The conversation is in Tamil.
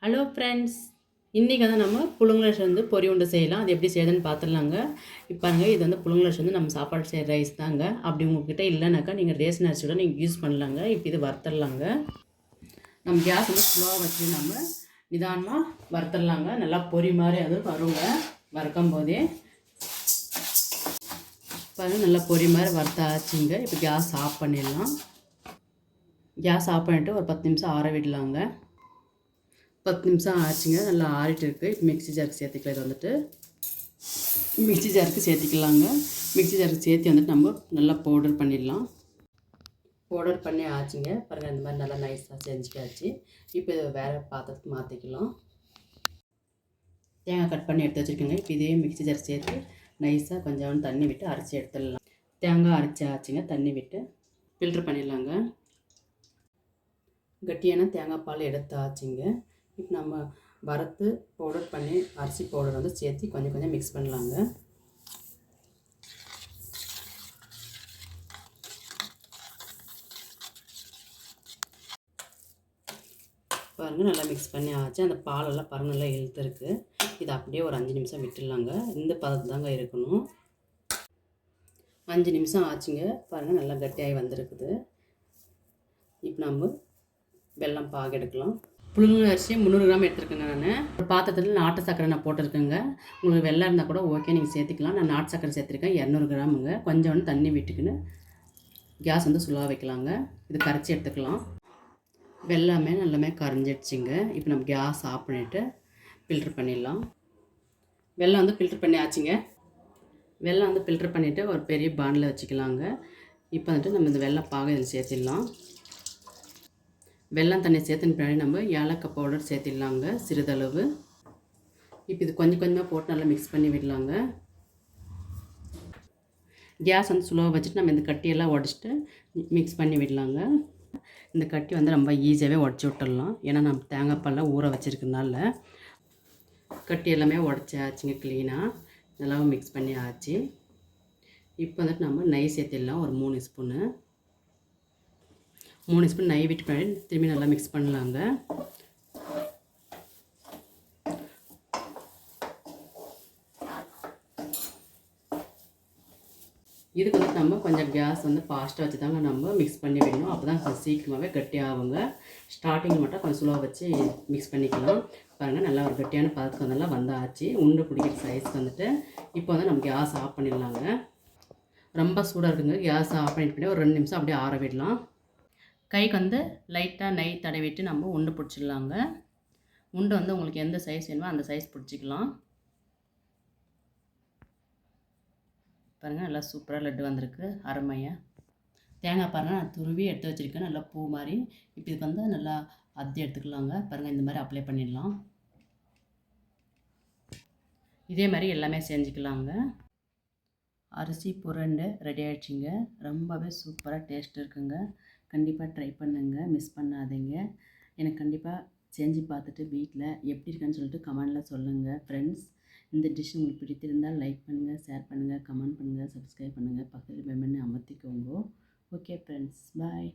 ஹலோ ஃப்ரெண்ட்ஸ், இன்றைக்கி வந்து நம்ம புழுங்கல் வந்து பொரி உருண்டை செய்யலாம். அது எப்படி செய்யுதுன்னு பார்த்துடலாங்க. பாருங்க, இது வந்து புழுங்கல் வந்து நம்ம சாப்பாடு செய்கிற ரைஸ் தாங்க. அப்படி உங்கள்கிட்ட இல்லைனாக்கா நீங்கள் ரேஷன் அரிசி கூட நீங்கள் யூஸ் பண்ணலாங்க. இப்போ இது வறுத்துடலாங்க. நம்ம கேஸ் வந்து ஸ்லோவாக வச்சு நம்ம நிதானமாக வறுத்துடலாங்க. நல்லா பொரி மாதிரி அது வருங்க. வறுக்கும் போதே பாருங்கள், நல்லா பொரி மாதிரி வறுத்தாச்சுங்க. இப்போ கேஸ் ஆஃப் பண்ணிடலாம். கேஸ் ஆஃப் பண்ணிவிட்டு ஒரு 10 நிமிஷம் ஆற விடலாங்க. 10 நிமிஷம் ஆச்சுங்க. நல்லா ஆறிட்டு இருக்குது. இப்போ மிக்ஸி ஜாருக்கு சேர்த்துக்கலாம். இது வந்துட்டு மிக்ஸி ஜாருக்கு சேர்த்திக்கலாங்க. மிக்ஸி ஜாருக்கு சேர்த்து வந்துட்டு நம்ம நல்லா பவுடர் பண்ணிடலாம். பவுடர் பண்ணி ஆச்சுங்க. பாருங்கள், இந்த மாதிரி நல்லா நைஸாக செஞ்சுக்காச்சு. இப்போ இதை வேறு பாத்திரத்துக்கு மாற்றிக்கலாம். தேங்காய் கட் பண்ணி எடுத்து வச்சுருக்கோங்க. இப்போ இதே மிக்ஸி ஜார் சேர்த்து நைஸாக கொஞ்சம் தண்ணி விட்டு அரைச்சி எடுத்துடலாம். தேங்காய் அரைச்சி ஆச்சுங்க. தண்ணி விட்டு ஃபில்ட்ரு பண்ணிடலாங்க. கட்டியான தேங்காய் பால் எடுத்து ஆச்சுங்க. இப்போ நம்ம வறுத்து பவுடர் பண்ணி அரிசி பவுடர் வந்து சேர்த்து கொஞ்சம் கொஞ்சம் மிக்ஸ் பண்ணலாங்க. பாருங்கள், நல்லா மிக்ஸ் பண்ணி ஆச்சு. அந்த பாலெல்லாம் பாருங்கள் நல்லா இழுத்துருக்கு. இது அப்படியே ஒரு 5 நிமிஷம் விட்டுடலாங்க. இந்த பதத்து தாங்க இருக்கணும். 5 நிமிஷம் ஆச்சுங்க. பாருங்கள், நல்லா கட்டியாகி வந்திருக்குது. இப்போ நம்ம வெல்லம் பாகு எடுக்கலாம். புழுங்கல் அரிசி 300 கிராம் எடுத்துருக்கேங்க. நான் ஒரு பாத்திரத்தில் நாட்டு சர்க்கரை நான் போட்டிருக்கேங்க. உங்களுக்கு வெள்ளம் இருந்தால் கூட ஓகே, நீங்கள் சேர்த்துக்கலாம். நான் நாட்டு சர்க்கரை சேர்த்துருக்கேன் 200 கிராமுங்க. கொஞ்சோண்டு தண்ணி விட்டுக்குன்னு கேஸ் வந்து சுலாக வைக்கலாங்க. இது கரைச்சி எடுத்துக்கலாம். வெள்ளமே நல்லாமே கரைஞ்சிடுச்சிங்க. இப்போ நம்ம கேஸ் ஆஃப் பண்ணிவிட்டு ஃபில்ட்ரு பண்ணிடலாம். வெள்ளம் வந்து ஃபில்ட்ரு பண்ணி ஆச்சுங்க. வெள்ளம் வந்து ஃபில்ட்ரு பண்ணிவிட்டு ஒரு பெரிய பாண்டில் வச்சுக்கலாங்க. இப்போ வந்துட்டு நம்ம இந்த வெள்ளம் பாகு இதில் சேர்த்திடலாம். வெல்லம் தண்ணி சேர்த்துன பின்னாடி நம்ம ஏலக்காய் பவுடர் சேர்த்திடலாங்க சிறிதளவு. இப்போ இது கொஞ்சம் கொஞ்சமாக போட்டு நல்லா மிக்ஸ் பண்ணி விடலாங்க. கேஸ் வந்து ஸ்லோவாக வச்சுட்டு நம்ம இந்த கட்டியெல்லாம் உடச்சிட்டு மிக்ஸ் பண்ணி விடலாங்க. இந்த கட்டி வந்து ரொம்ப ஈஸியாகவே உடச்சி விட்டுடலாம். ஏன்னா நம்ம தேங்காய் பால்லாம் ஊற வச்சுருக்கனால கட்டி எல்லாமே உடச்சாச்சுங்க. க்ளீனாக நல்லா மிக்ஸ் பண்ணி ஆச்சு. இப்போ வந்துட்டு நம்ம நெய் சேர்த்திடலாம். ஒரு 3 ஸ்பூனு நெய் விட்டு பண்ணி திரும்பி நல்லா மிக்ஸ் பண்ணலாங்க. இதுக்கு வந்து நம்ம கொஞ்சம் கேஸ் வந்து ஃபாஸ்ட்டாக வச்சு தாங்க நம்ம மிக்ஸ் பண்ணி விடணும். அப்போ தான் கொஞ்சம் சீக்கிரமாகவே கட்டியாகுங்க. ஸ்டார்டிங் மட்டும் கொஞ்சம் ஸ்லோவாக வச்சு மிக்ஸ் பண்ணிக்கலாம். பாருங்கள், நல்லா ஒரு கட்டியான பதத்துக்கு வந்தெல்லாம் வந்தாச்சு. உருண்டை பிடிக்கிற சைஸ்க்கு வந்துட்டு இப்போ வந்து நம்ம கேஸ் ஆஃப் பண்ணிடலாங்க. ரொம்ப சூடாக இருக்குங்க. கேஸ் ஆஃப் பண்ணிட்டு ஒரு 2 நிமிஷம் அப்படியே ஆற விடலாம். கைக்கு வந்து லைட்டாக நெய் தடவிட்டு நம்ம உருண்டை பிடிச்சிடலாங்க. உருண்டை வந்து உங்களுக்கு எந்த சைஸ் வேணுமோ அந்த சைஸ் பிடிச்சிக்கலாம். பாருங்கள், நல்லா சூப்பராக லட்டு வந்திருக்கு. அருமையாக தேங்காய் பாருங்கள் நான் துருவி எடுத்து வச்சுருக்கேன். நல்லா பூ மாதிரி. இப்போ இதுக்கு வந்து நல்லா அத்தி எடுத்துக்கலாங்க. பாருங்கள், இந்த மாதிரி அப்ளை பண்ணிடலாம். இதே மாதிரி எல்லாமே செஞ்சுக்கலாங்க. அரிசி புரண்டை ரெடி ஆகிடுச்சிங்க. ரொம்பவே சூப்பராக டேஸ்ட் இருக்குங்க. கண்டிப்பாக ட்ரை பண்ணுங்கள், மிஸ் பண்ணாதீங்க. எனக்கு கண்டிப்பாக செஞ்சு பார்த்துட்டு வீட்டில் எப்படி இருக்குன்னு சொல்லிட்டு கமெண்டில் சொல்லுங்கள் ஃப்ரெண்ட்ஸ். இந்த டிஷ் உங்களுக்கு பிடித்திருந்தால் லைக் பண்ணுங்கள், ஷேர் பண்ணுங்கள், கமெண்ட் பண்ணுங்கள், சப்ஸ்கிரைப் பண்ணுங்கள், பக்கத்தில் பெல் பட்டனை அமர்த்திக்கோங்க. ஓகே ஃப்ரெண்ட்ஸ், பாய்.